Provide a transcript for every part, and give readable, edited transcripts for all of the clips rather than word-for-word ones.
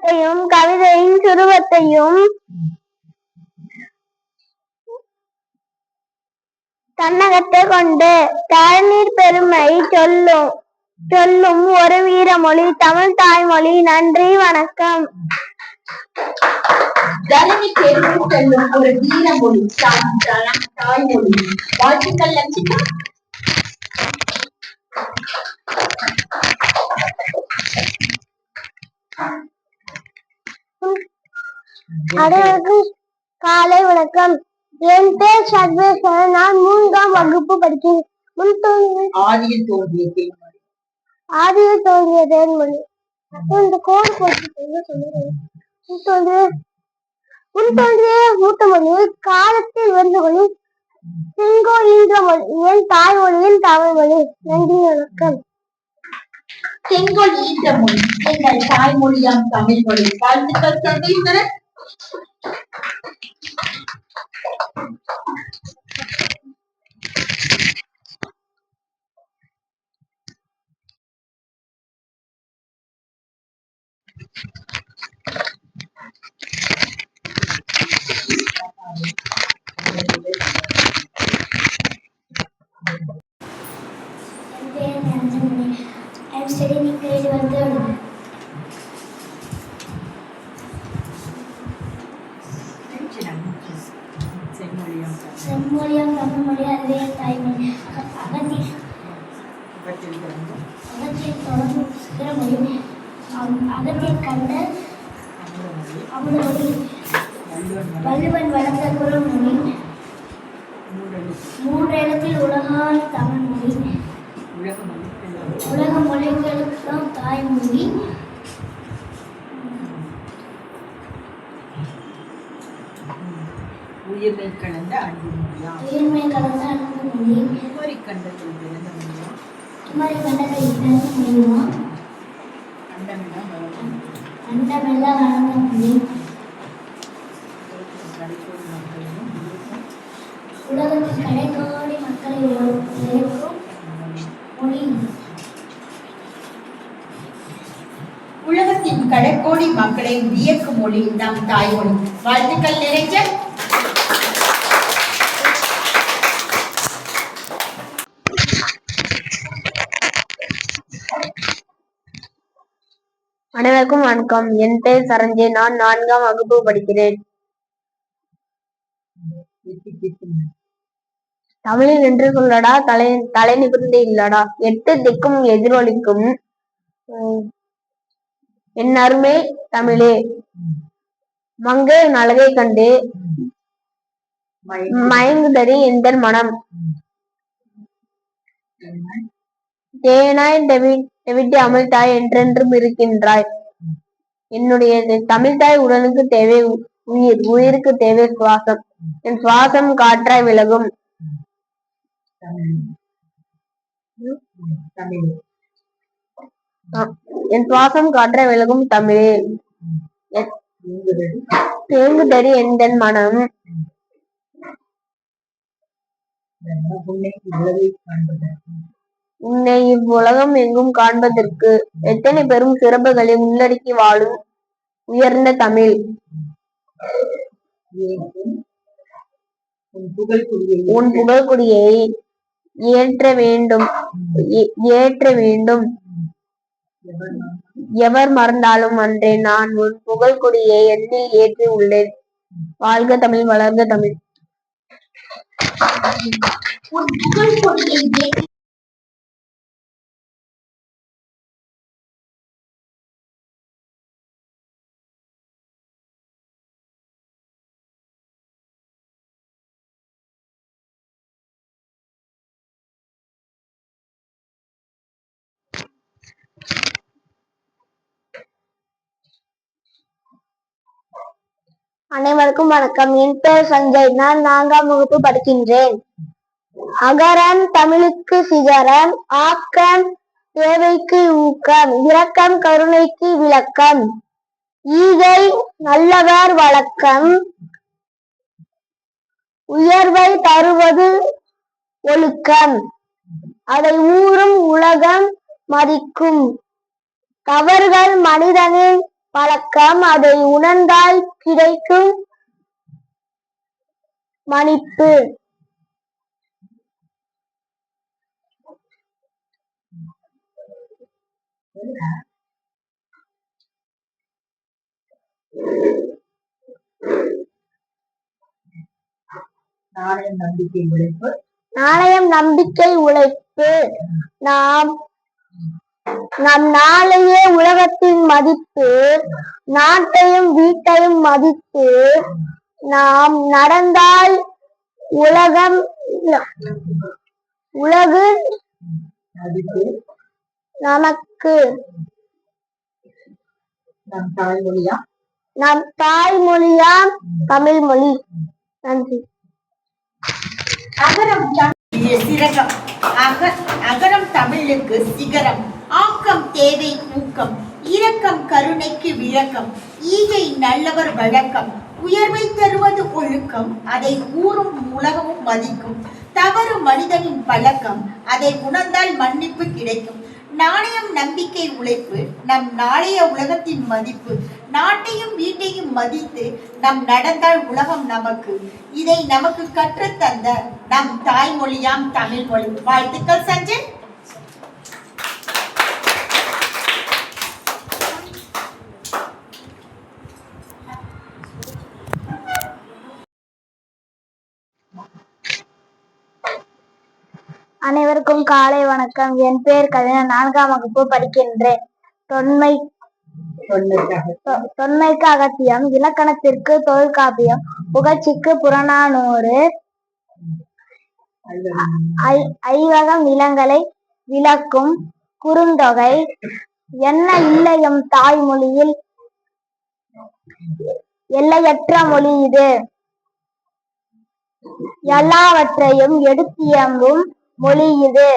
கவிதையின் சுருவத்தையும் தன்னகத்தை கொண்டு தண்ணீர் பெருமை சொல்லும் ஒரு வீரமொழி தமிழ் தாய்மொழி. நன்றி, வணக்கம். தரணி பெருமை சொல்லும் ஒரு வீரமொழி தாய்மொழி. வாழ்த்துக்கள் லட்சிகா. அனைவருக்கும் காலை வணக்கம். என் பேர் சர்வேஸ்வரன். நான் 3ஆம் வகுப்பு படிக்கிறேன். ஆதியில் தோன்றிய தேன்மொழி. இந்த கோடு மூத்த மொழி காலத்தில் உயர்ந்த மொழி செங்கோல் ஈன்ற மொழி என் தாய்மொழியின் தமிழ்மொழி. நன்றி, வணக்கம். செங்கோல் ஈன்ற மொழி எங்கள் தாய்மொழியாம் தமிழ் மொழி. வாழ்த்துக்கள் சர்வேஸ்வரன். I am studying in grade 1. செம்மொழியாம் Tamil மொழி அதுவே தாய்மொழி. அகத்தியல் தொடர்ந்து சிறமொழி அகத்தியல் கண்ட அமுதமொழி வள்ளுவன் வளர்த்த குறமொழி 3 எழுத்தில் உலகால் தமிழ் மொழி உலக மொழிகளுக்கெல்லாம் தாய்மொழி. உயிர்மை கலந்த அன்பு மொழியா குமரி கண்டத்தில் பிறந்த மொழியா அண்டமெல்லாம் வளர்ந்த மொழி உலகத்தில் கடைக்கோடி மக்களை உயர்க்கும் மொழி. உலகத்தின் கடைக்கோடி மக்களை வியக்கும் மொழி நம் தாய்மொழி. வாழ்த்துக்கள் நிறைஞ்ச. அனைவருக்கும் வணக்கம். என் பெயர் சரஞ்சய். நான் 4ஆம் வகுப்பு படிக்கிறேன். தமிழில் என்று சொல்லடா தலை நிமிர்ந்து இல்லடா 8 திக்கும் எதிரொலிக்கும் என் அருமை தமிழே. மங்கை அழகை கண்டு மயங்குதறி எந்தன் மனம் தேனாய் தெவிட்டி அமிழ்தாய் என்றென்றும் இருக்கின்றாய். என்னுடைய தமிழ்தாய் உடலுக்கு தேவை உயிருக்கு தேவை சுவாசம். என் சுவாசம் காற்றாய் விலகும். என் சுவாசம் காற்றாய் விலகும் தமிழே. தேங்குதறி எந்தன் மனம் உன்னை இவ்வுலகம் எங்கும் காண்பதற்கு எத்தனை பெரும் சிறப்புகளை உள்ளடக்கி வாழும் உயர்ந்த தமிழ். உன் புகழ்குடியை ஏற்ற வேண்டும் எவர் மறந்தாலும் அன்றே நான் உன் புகழ்குடியை எண்ணில் ஏற்றி உள்ளேன். வாழ்க தமிழ், வளர்க தமிழ். அனைவருக்கும் வணக்கம். என் பெயர் சஞ்சய். நான் 4ஆம் வகுப்பு படிக்கின்றேன். அகரம் தமிழுக்கு சிகரம், ஆக்கம் தேவைக்கு ஊக்கம், இரக்கம் கருணைக்கு விளக்கம், ஈகை நல்லவர் வழக்கம், உயர்வை தருவது ஒழுக்கம், அதை ஊறும் உலகம் மதிக்கும், தவறுகள் மனிதனின் பழக்கம், அதை உணர்ந்தால் கிடைக்கும் மன்னிப்பு. நாணயம் நம்பிக்கை உழைப்பு. நாம் நம் நாளைய உலகத்தின் மதிப்பு, நாட்டையும் வீட்டையும் மதித்து நாம் நடந்தால் உலகு நமக்கு. நம் தாய்மொழியாம் தமிழ் மொழி. நன்றி. அகரம் தமிழுக்கு சிகரம், ஆக்கம் தேவை ஊக்கம், இரக்கம் கருணைக்கு விளக்கம், ஈகை நல்லவர் வழக்கம், உயர்வை தருவது ஒழுக்கம், அதை ஊரும் உலகமும் மதிக்கும், தவறு மனிதனின் பழக்கம், அதை உணர்ந்தால் மன்னிப்பு கிடைக்கும். நாணயம் நம்பிக்கை உழைப்பு, நம் நாளைய உலகத்தின் மதிப்பு, நாட்டையும் வீட்டையும் மதித்து நம் நடந்தால் உலகம் நமக்கு. இதை நமக்கு கற்றுத்தந்த நம் தாய்மொழியாம் தமிழ் மொழி. வாழ்த்துக்கள் சஞ்சய். அனைவருக்கும் காலை வணக்கம். என் பெயர் கவிஞன், 4ஆம் வகுப்பு படிக்கின்றேன். தொன்மைக்கு அகத்தியம், இலக்கணத்திற்கு தொல்காப்பியம், புகழ்ச்சிக்கு புறநானூறு, ஐவகம் நிலங்களை விளக்கும் குறுந்தொகை, என்ன இல்லை எம் தாய்மொழியில், எல்லையற்ற மொழி இது, எல்லாவற்றையும் எடுத்தியம்பும் மொழி இது,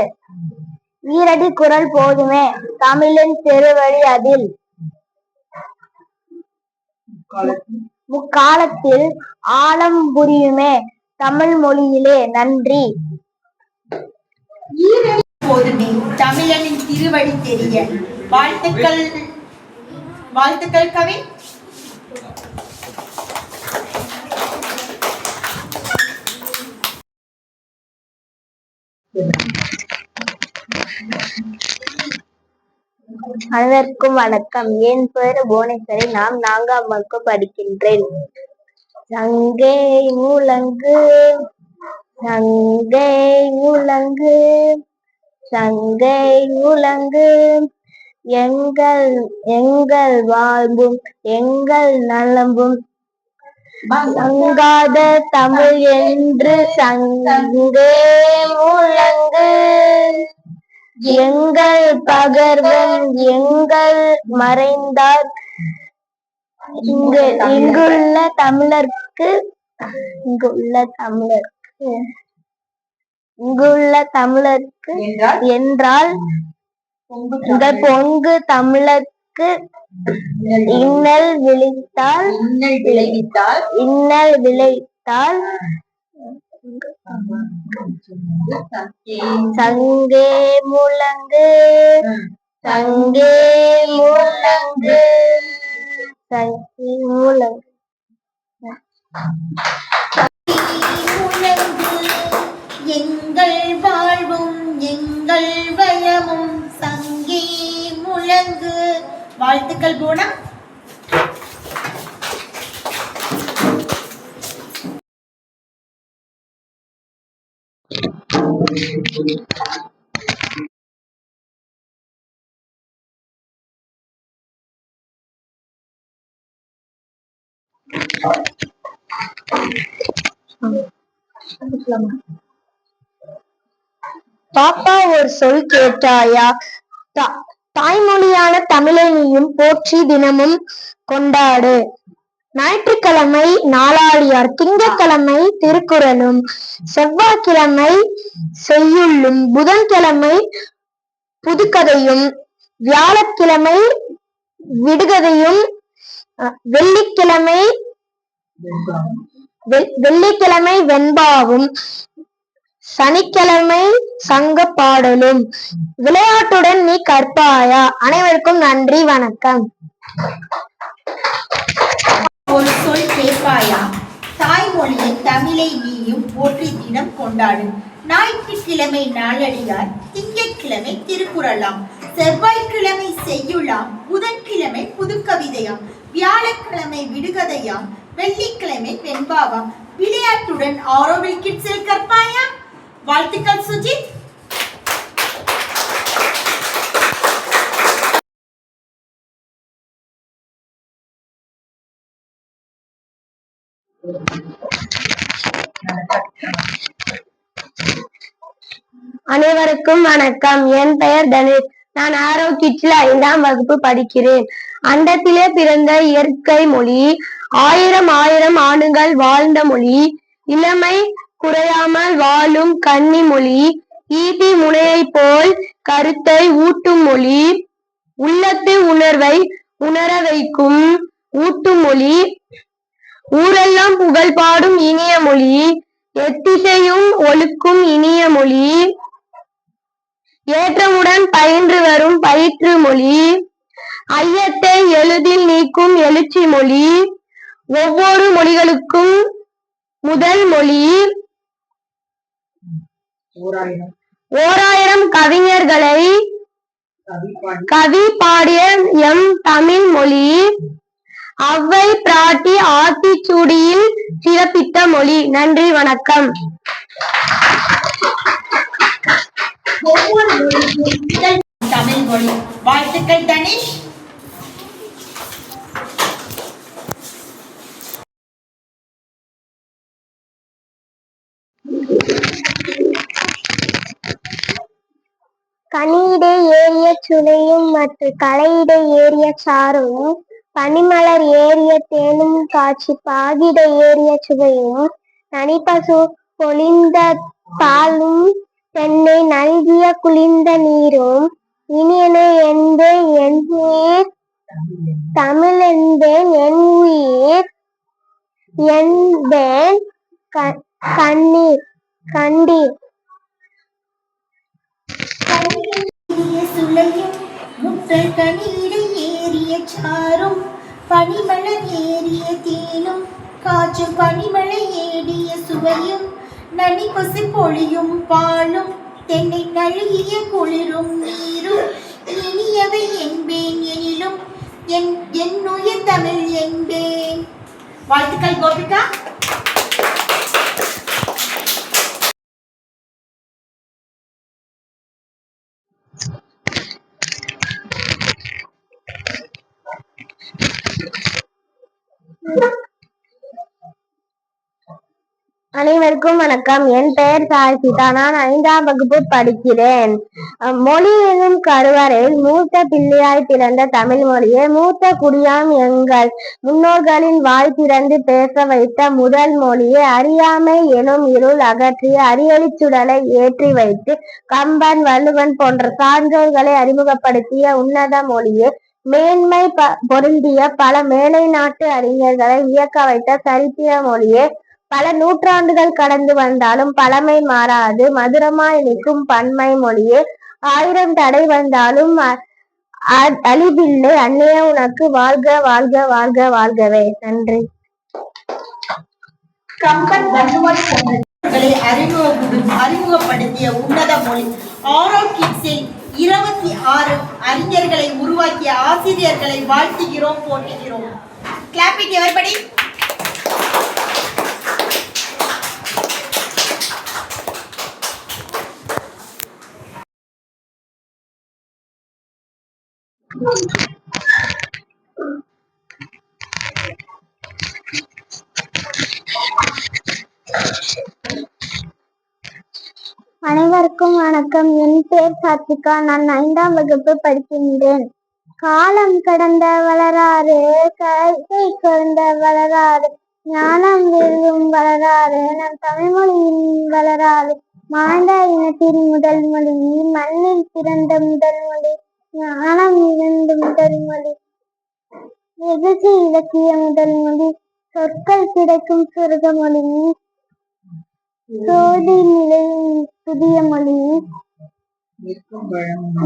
ஈரடி குரல் போதுமே தமிழின் பெருவழி அதில், முக்காலத்தில் ஆழம் புரியுமே தமிழ் மொழியிலே. நன்றி. போதுமே தமிழனின் திருவடி தெரிய. வாழ்த்துக்கள். வாழ்த்துக்கள் கவி. அனைவருக்கும் வணக்கம். என் பெயர் புவனேஸ்வரி. நான் 4ஆம் வகுப்பு படிக்கின்றேன். சங்கே முழங்கு, சங்கே முழங்கு, சங்கே முழங்கு, எங்கள் எங்கள் வாழ்வும் எங்கள் நலம்பும் சங்காத தமிழ் என்று சங்கே முழங்கு, எங்கள் பகர்வன் எங்கள் மறைந்தார், இங்குள்ள தமிழர்க்கு என்றால் இந்த பொங்கு தமிழர்க்கு இன்னல் விளைத்தால் சங்கே முழங்கு, சங்கே முழங்கு, சங்கே முழங்கு. எங்கள் வாழ்வும் எங்கள் வளமும் சங்கே முழங்கு. வாழ்த்துக்கள் போனா. பாப்பா ஒரு சொல் கேட்டாயா, தாய்மொழியான தமிழை நீயும் போற்றி தினமும் கொண்டாடு. ஞாயிற்றுக்கிழமை நாளாடியார், திங்கட்கிழமை திருக்குறளும், செவ்வாய்க்கிழமை செய்யுளும், புதன்கிழமை புதுக்கதையும், வியாழக்கிழமை விடுகதையும், வெள்ளிக்கிழமை வெண்பாவும், சனிக்கிழமை சங்க பாடலும். விளையாட்டுடன் நீ கற்பாயா. அனைவருக்கும் நன்றி, வணக்கம். மொழியை தமிழை நீயும் போற்றி தினம் கொண்டாடு. ஞாயிற்றுக்கிழமை நாளடியார், திங்கட்கிழமை திருக்குறளாம், செவ்வாய்க்கிழமை செய்யுளாம், புதன்கிழமை புதுக்கவிதையாம், வியாழக்கிழமை விடுகதையாம், வெள்ளிக்கிழமை வெண்பாவாம். விளையாட்டுடன் ஆரோவில் கிட்ஸில் கற்பாயா? வாழ்த்துக்கள் சுஜித். அனைவருக்கும் வணக்கம். என் பெயர் தனுஷ். நான் ஆரோ கிட்ஸ்ல 5ஆம் வகுப்பு படிக்கிறேன். அண்டத்திலே பிறந்த இயற்கை மொழி, ஆயிரம் ஆயிரம் ஆண்டுகள் வாழ்ந்த மொழி, இளமை குறையாமல் வாழும் கன்னி மொழி, ஈட்டி முனையை போல் கருத்தை ஊட்டும் மொழி, உள்ளத்து உணர்வை உணர வைக்கும் ஊட்டும் மொழி, ஊரெல்லாம் புகழ் பாடும் இனிய மொழி, எத்திசையும் ஒழுக்கும் இனிய மொழி, ஏற்றமுடன் பயின்று வரும் பயிற்று மொழி, ஐயத்தை எளிதில் நீக்கும் எழுச்சி மொழி, ஒவ்வொரு மொழிகளுக்கும் முதல் மொழி, 1000 கவிஞர்களை கவி பாடிய எம் தமிழ் மொழி, அவ்வை பிராட்டி ஆத்திச்சூடியில் சிறப்பித்த மொழி. நன்றி, வணக்கம். ஒவ்வொரு மொழிக்கும் தமிழ் மொழி. வாழ்த்துக்கள் தனிஷ். கனியிடை ஏறிய சுனையும் மற்ற களையிடை ஏறிய சாரும், பனிமலர் ஏறிய தேனும் காட்சி பாகிடை ஏறிய சுவையும், நனிப்பசு பொழிந்த பாலும் தென்னை நல்கிய குளிர்ந்த நீரும், இனியன என்பேன் என் உயிர் தமிழ் என்பேன் என் உயிர் என்பேன் கண்ணீர் கண்டீர். சுளையும் முட்டல் கனியிடை ஏறிய சாரும், பனிமலர் ஏறிய தேனும் காற்றும் பனிமலை ஏறிய சுவையும், நனிப்பசு பொழியும் பாலும் தென்னை நழுகிய குளிரும் நீரும், இனியவை என்பேன் எனிலும் என் உயிர் தமிழ் என்பேன். வாழ்த்துக்கள் கோபிகா. அனைவருக்கும் வணக்கம். என் பெயர் சாய்சிதா. நான் 5ஆம் வகுப்பு படிக்கிறேன். மொழி எனும் கருவறையில் மூத்த பிள்ளையாய் பிறந்த தமிழ் மொழியை மூத்த குடியாம் எங்கள் முன்னோர்களின் வாய் திறந்து பேச வைத்த முதல் மொழியை, அறியாமை எனும் இருள் அகற்றி அரியொளிச் சுடலை ஏற்றி வைத்து கம்பன், வள்ளுவன் போன்ற சான்றோர்களை அறிமுகப்படுத்திய உன்னத மொழியை, மேன்மை பொருந்திய பல மேலை நாட்டு அறிஞர்களை வியக்க வைத்த சரித்திர மொழியை, பல நூற்றாண்டுகள் கடந்து வந்தாலும் பழமை மாறாது மதுரமாய் நிற்கும் பன்மை மொழியே, 1000 தடை வந்தாலும் அழிவில்லை அன்னைய உனக்கு, வாழ்க வாழ்க வாழ்க வாழ்கவே. நன்றி. கம்பன், வள்ளுவன் போன்றவர்களை அறிமுகப்படுத்திய உன்னத மொழி. ஆரோ கிட்ஸில் 26 அறிஞர்களை உருவாக்கிய ஆசிரியர்களை வாழ்த்துகிறோம், போற்றுகிறோம். Clap it everybody. அனைவருக்கும் வணக்கம். என் பேர் சாத்விகா. நான் 5ஆம் வகுப்பு படிக்கின்றேன். காலம் கடந்த வளராறு, கல்வி கடந்த வளராறு, ஞானம் வெல்லும் வளராறு, நம் தமிழ்மொழியின் வளராறு, மாண்ட இனத்தின் முதல் மொழி, மண்ணில் பிறந்த முதல் மொழி, ஞானம் இழந்த முதல் மொழி, வெகுசி இலக்கிய முதல் மொழி, சொற்கள் கிடைக்கும் சொர்க்க மொழி, சோதி நிலையும் புதிய மொழி,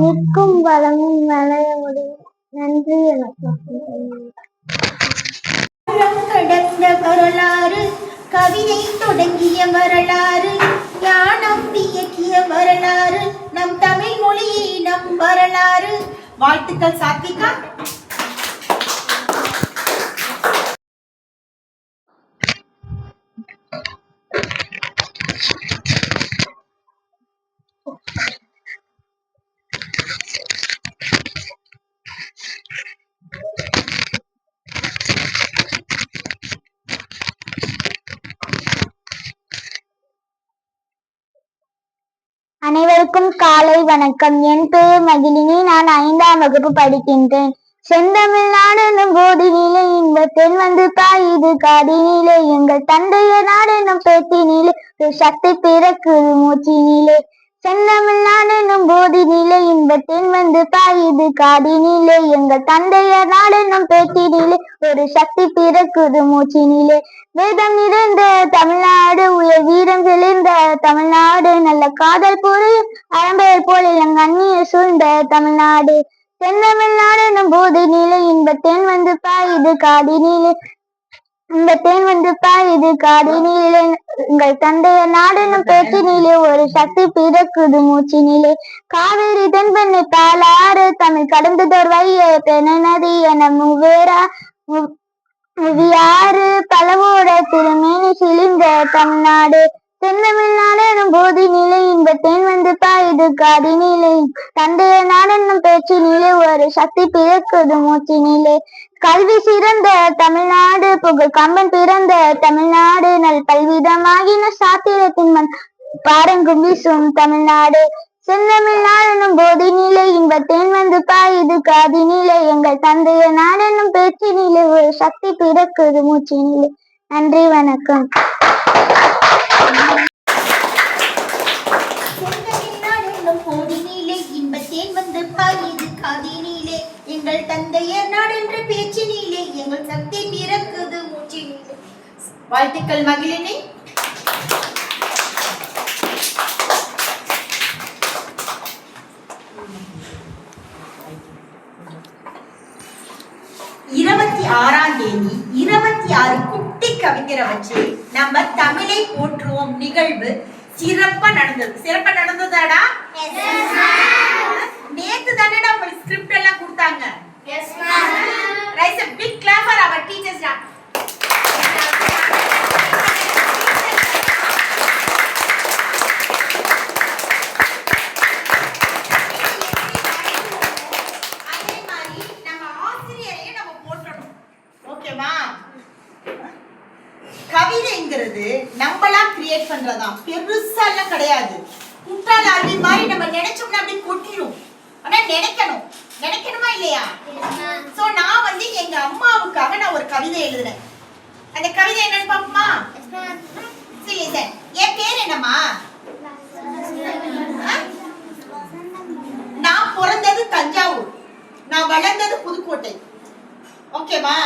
நிற்கும் வளமும் வளைய மொழி. நன்றி, வணக்கம். கடந்த வரலாறு கவி கவிதை தொடங்கிய வரலாறு, ஞானம் இயக்கிய வரலாறு, நம் தமிழ் மொழியை நம் வரலாறு. வாழ்த்துக்கள் சாத்விகா. அனைவருக்கும் காலை வணக்கம். என் பெயர் மகிழினி. நான் 5ஆம் வகுப்பு படிக்கின்றேன். செந்தமிழ்நாடு என்னும் போதினிலே இன்பத்தில் வந்து பாயுது காதினிலே, எங்கள் தந்தைய நாடு என்னும் பேச்சினிலே ஒரு சக்தி பிறக்குது மூச்சினிலே. செந்தமிழ்நாடு என்னும் போதினிலே இன்பத்தில் வந்து பாயுது காதினிலே, எங்கள் தந்தைய நாடு என்னும் பேச்சினிலே ஒரு சக்தி பிறக்குது மூச்சினிலே. வேதம் நிறைந்த தமிழ்நாடு, உயர் வீரம் செழிந்த தமிழ்நாடு, நல்ல காதல் புரியும் அறம்பெயர் போல் இளங்கண்ணிய சூழ்ந்த தமிழ்நாடு. செந்தமிழ்நாடு என்னும் போதினிலே இன்பத்தேன் வந்து பாயுது காதினிலே, இன்பத்தேன் வந்து பாயுது காதினிலே, எங்கள் தந்தைய நாடு என்னும் பேச்சினிலே ஒரு சக்தி பிறக்குது மூச்சினிலே. காவிரி தென்பெண்ணை பாலாறு, தமிழ் கடந்ததோர் வைய பெண்ணை நதி என மூவேரா முவியாறு பலவோட திருமேனி சிலிந்த தமிழ்நாடு. செந்தமிழ்நாடு எனும் போதினிலே இன்பத்தேன் வந்து பாயுது காதினிலே, தந்தைய நாடு என்னும் பேச்சினிலே ஒரு சக்தி பிறக்குது மூச்சினிலே. கல்வி சிறந்த தமிழ்நாடு, புகழ் கம்பன் பிறந்த தமிழ்நாடு, நல் பல்விதமாகின சாத்திரத்தின் மண் பாரங்கும் வீசும் தமிழ்நாடு. செந்தமிழ்நாடு என்னும் போதினிலே இன்பத்தேன் வந்து பாயுது காதினிலே, எங்கள் தந்தைய நாடு என்னும் பேச்சினிலே ஒரு சக்தி பிறக்குது மூச்சினிலே. நன்றி, வணக்கம். செந்தமிழ்நாடு என்னும் போதினிலே இன்பத்தேன் வந்து பாயுது காதினிலே, எங்கள் தந்தைய நாடு என்ற பேச்சினிலே எங்கள் சக்தி பிறக்குது மூச்சினிலே. வாழ்த்துக்கள் மகிழினி. தேதி 26 குட்டி கவிஞரை வச்சு நம்ம தமிழை போற்றுவோம் நிகழ்வு சிறப்பா நடந்ததாடா? நேத்து தானேடா உங்களுக்கு ஸ்கிரிப்ட் எல்லாம் கொடுத்தாங்க. Raise a big clap for our teachers. கவிதைங்கிறது நம்மளா கிரியேட் பண்றதா, பெருசா எல்லாம் கிடையாது. குற்றால அருவி மாதிரி நம்ம நினைச்சோம்னா அப்படி கொட்டிடும். ஆனா நினைக்கணுமா இல்லையா? சோ நான் எங்க அம்மாவுக்காக நான் ஒரு கவிதை எழுதுறேன். அந்த கவிதை என்னன்னு பாப்போமா? என் பேர் என்னம்மா? நான் பிறந்தது தஞ்சாவூர், நான் வளர்ந்தது புதுக்கோட்டை. ஓகேவா?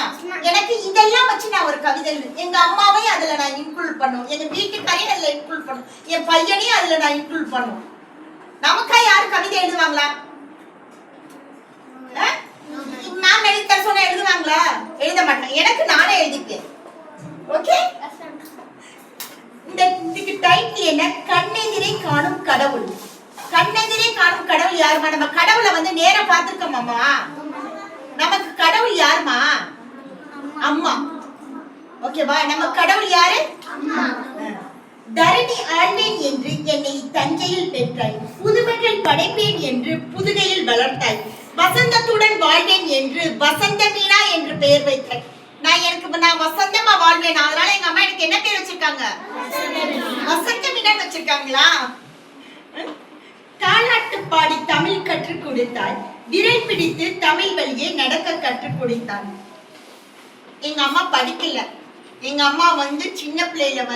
எனக்கு இதெல்லாம் வச்சு நான் ஒரு கவிதை எங்க அம்மாவையும் அதுல நான் இன்க்ளூட் பண்ணும், எங்க வீட்டுக்காரையும் அதுல இன்க்ளூட் பண்ணும், என் பையனையும் அதுல நான் இன்க்ளூட் பண்ணும். நமக்கா யாரும் கவிதை எழுதுவாங்களா? மேம் எழுத சொன்னா எழுதுவாங்களா? எழுத மாட்டேன். எனக்கு நானே எழுதிக்கேன். ஓகே, இதுக்கு டைட்டில் என்ன? கண்ணெதிரே காணும் கடவுள். கண்ணெதிரே காணும் கடவுள் யாருமா? நம்ம கடவுளை நேரா பார்த்திருக்கோமாமா? நமக்கு கடவுள் யாருமா? அம்மா. ஓகேவா? நம்ம கடவுள் யாரு? தரணி ஆழ்வேன் என்று என்னை தஞ்சையில் பெற்றாய், புதுமைகள் படைப்பேன் என்று புதுகையில் வளர்த்தாய், வசந்தத்துடன் வாழ்வேன் என்று வசந்த மீனா என்று பெயர் வைத்தாய். நான் வசந்தமா வாழ்வேன், அதனால எங்க அம்மா எனக்கு என்ன பேர் வச்சிருக்காங்க? வசந்த மீனா வச்சிருக்காங்களா? தாலாட்டு பாடி தமிழ் கற்றுக் கொடுத்தாய், விரல் பிடித்து தமிழ் வழியே நடக்க கற்றுக் கொடுத்தாள். எங்க அம்மா படிக்கல. எங்க அம்மா சின்ன பிள்ளையில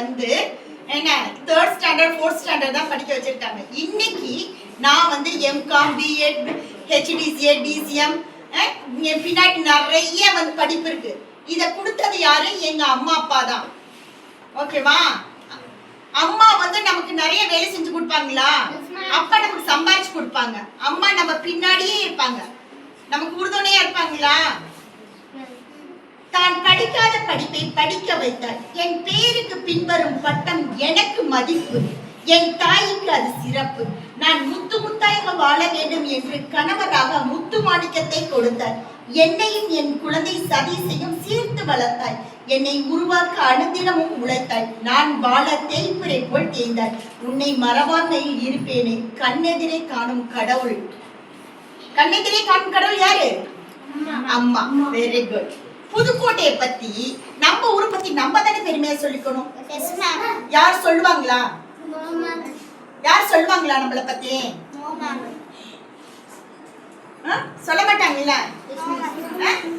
என்ன 3rd ஸ்டாண்டர்ட் 4th ஸ்டாண்டர்ட் தான் படிக்க வச்சிருக்காங்க. இன்னைக்கு நான் எம்காம், பிஎட், ஹெச்டிசிஏ, டிசிஎம், பின்னாடி நிறைய படிப்பு இருக்கு. இத கொடுத்தது யாரு? எங்க அம்மா அப்பா தான். ஓகேவா? அம்மா நமக்கு நிறைய வேலை செஞ்சு கொடுப்பாங்களா? அப்பா நமக்கு சம்பாதிச்சு கொடுப்பாங்க. அம்மா நம்ம பின்னாடியே இருப்பாங்க, நமக்கு உறுதுணையா இருப்பாங்களா? தான் படிக்காத படிப்பை படிக்க வைத்தாள். என் பேருக்கு பின்வரும் பட்டம் எனக்கு மதிப்பு, என் தாய்க்கு அது சிறப்பு. நான் முத்து முத்தாய்க வாழ வேண்டும் என்று கணவராக முத்து மாணிக்கத்தை கொடுத்தார். என்னையும் என் குழந்தை சதீஷையும் சேர்த்து வளர்த்தாய். என்னை உருவாக்க அனுதினமும் உழைத்தாய். நான் வாழ தேய்பிறை போல் தேய்ந்தாய். உன்னை மறவாமையில் இருப்பேனே. கண்ணெதிரே காணும் கடவுள். கண்ணெதிரே காணும் கடவுள் யாரு? அம்மா. Very good. புதுக்கோட்டையை பத்தி நம்ம ஊரை பத்தி நம்ம தானே பெருமையா சொல்லிக்கணும். யார் சொல்லுவாங்களா? யார் சொல்லுவாங்களா நம்மள பத்தி? சொல்ல மாட்டாங்கல்ல.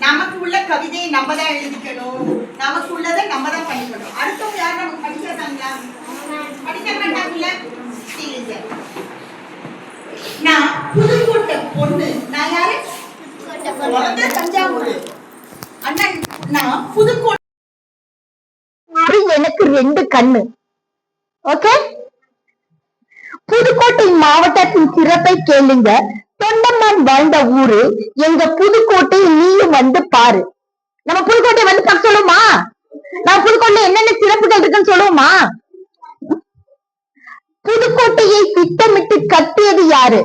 நமக்கு உள்ள கவிதையை நம்ம தான் எழுதிக்கணும், நமக்கு உள்ளதை நம்ம தான் பண்ணிக்கணும். அடுத்தவங்க யாரும் நமக்கு படிச்சாங்களா? படிக்க மாட்டாங்கல்ல. நான் புதுக்கோட்டை பொண்ணு. நான் யாரு? தஞ்சாவூர். அண்ணன் நான் புதுக்கோட்டை. எனக்கு 2 கண்ணு. ஓகே, புதுக்கோட்டை மாவட்டத்தின் சிறப்பை கேளுங்க. தொண்டமான் வாழ்ந்த ஊரு எங்க புதுக்கோட்டை. நீயும் வந்து பாரு. நம்ம புதுக்கோட்டை வந்து பார்க்க சொல்லுமா? நம்ம புதுக்கோட்டையில என்னென்ன சிறப்புகள் இருக்குன்னு சொல்லுவோமா? புதுக்கோட்டையை திட்டமிட்டு கட்டியது யாரு?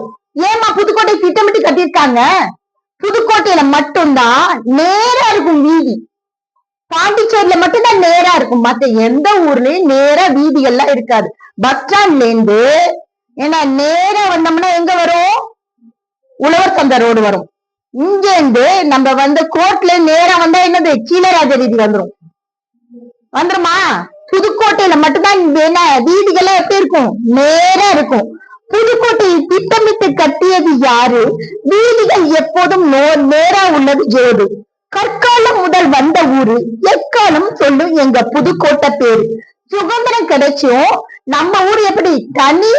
ஏமா புதுக்கோட்டை திட்டமிட்டு கட்டியிருக்காங்க? புதுக்கோட்டையில மட்டும்தான் நேரா இருக்கும் வீதி. பாண்டிச்சேரியில மட்டும்தான் நேரா இருக்கும். மத்த எந்த ஊர்லயும் நேரா வீதிகள்லாம் இருக்காது. பஸ் ஸ்டாண்ட்ல இருந்து ஏன்னா நேரா வந்தோம்னா எங்க வரும்? உழவர் சந்தை ரோடு வரும். இங்க இருந்து நம்ம வந்து கோர்ட்ல நேரா வந்தா என்னது? கீழராஜ வீதி வந்துருமா? புதுக்கோட்டையில மட்டும்தான் என்ன வீதிகள்லாம் எப்படி இருக்கும்? நேரா இருக்கும். புதுக்கோட்டையை திட்டமிட்டு கட்டியது யாரு? வீதிகள் எப்போதும் நேரா உள்ளது ஜோடு. கற்காலம் முதல் வந்த ஊரு எக்காலம் சொல்லும் எங்க புதுக்கோட்டை பேரு. சுதந்திரம் கிடைச்சும் நம்ம ஊர் எப்படி தனி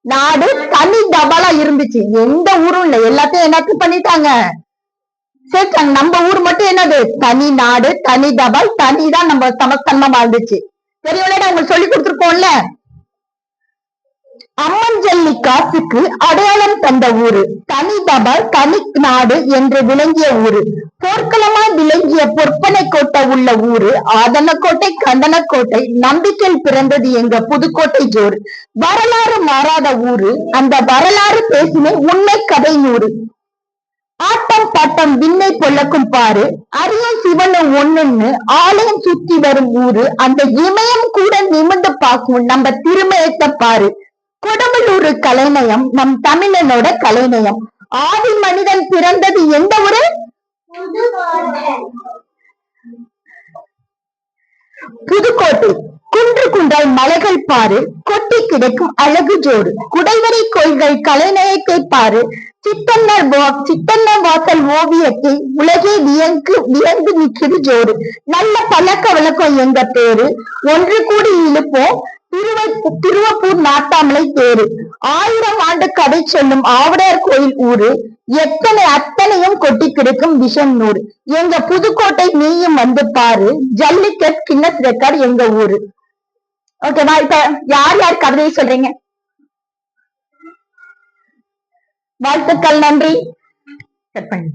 நாடு தனி தபாலா இருந்துச்சு. எந்த ஊரும் இல்ல, எல்லாத்தையும் என்னத்து பண்ணிட்டாங்க, சேர்த்தாங்க. நம்ம ஊர் மட்டும் என்னது? தனி நாடு தனி தபால் தனிதான் நம்ம சமஸ்தன்மா இருந்துச்சு. பெரியவளே உங்களுக்கு சொல்லி கொடுத்துருக்கோம்ல. அம்மன் ஜல்லி காசுக்கு அடையாளம் தந்த ஊரு. தனி தபால் தனி நாடு என்று விளங்கிய ஊரு. போர்க்களமாய் விளங்கிய பொற்பனை கோட்டை உள்ள ஊரு. ஆதனக்கோட்டை கந்தனக்கோட்டை நம்பிக்கையில் பிறந்தது எங்க புதுக்கோட்டை ஜோறு. வரலாறு மாறாத ஊரு. அந்த வரலாறு பேசின உண்மை கதை நூறு. ஆட்டம் பாட்டம் விண்ணை பொல்லக்கும் பாரு. அரியும் சிவனும் ஒண்ணுன்னு ஆலயம் சுத்தி வரும் ஊரு. அந்த இமயம் கூட நிமிர்ந்து பார்க்கும் நம்ம திருமயத்தை பாரு. கொடுமலூர் கலைநயம் நம் தமிழனோட கலைநயம். ஆதி மனிதன் பிறந்தது எந்த ஊரு? புதுக்கோட்டை. குன்று குன்றாய் மலைகள் பாரு. கொட்டி கிடைக்கும் அழகு ஜோடு. குடைவரை கோயில்கள் கலைநயத்தை பாரு. சித்தன்னர் வாசல் ஓவியத்தை உலகே வியந்து நிற்கிறது ஜோடு. நல்ல பழக்க வழக்கம் எங்க பேரு. ஒன்று கூடி இழுப்போம் திருவப்பூர் நாட்டாமலை தேரு. 1000 ஆண்டு கதை சொல்லும் ஆவடையார் கோயில் ஊரு. அத்தனையும் கொட்டி கிடக்கும் விஷம் நூறு. எங்க புதுக்கோட்டை நீயும் வந்து பாரு. ஜல்லிக்கட் கின்னஸ் ரெக்கார்டு எங்க ஊரு. ஓகேவா? இப்ப யார் யார் கவிதையை சொல்றீங்க? வாழ்த்துக்கள், நன்றி. கட் பண்ணி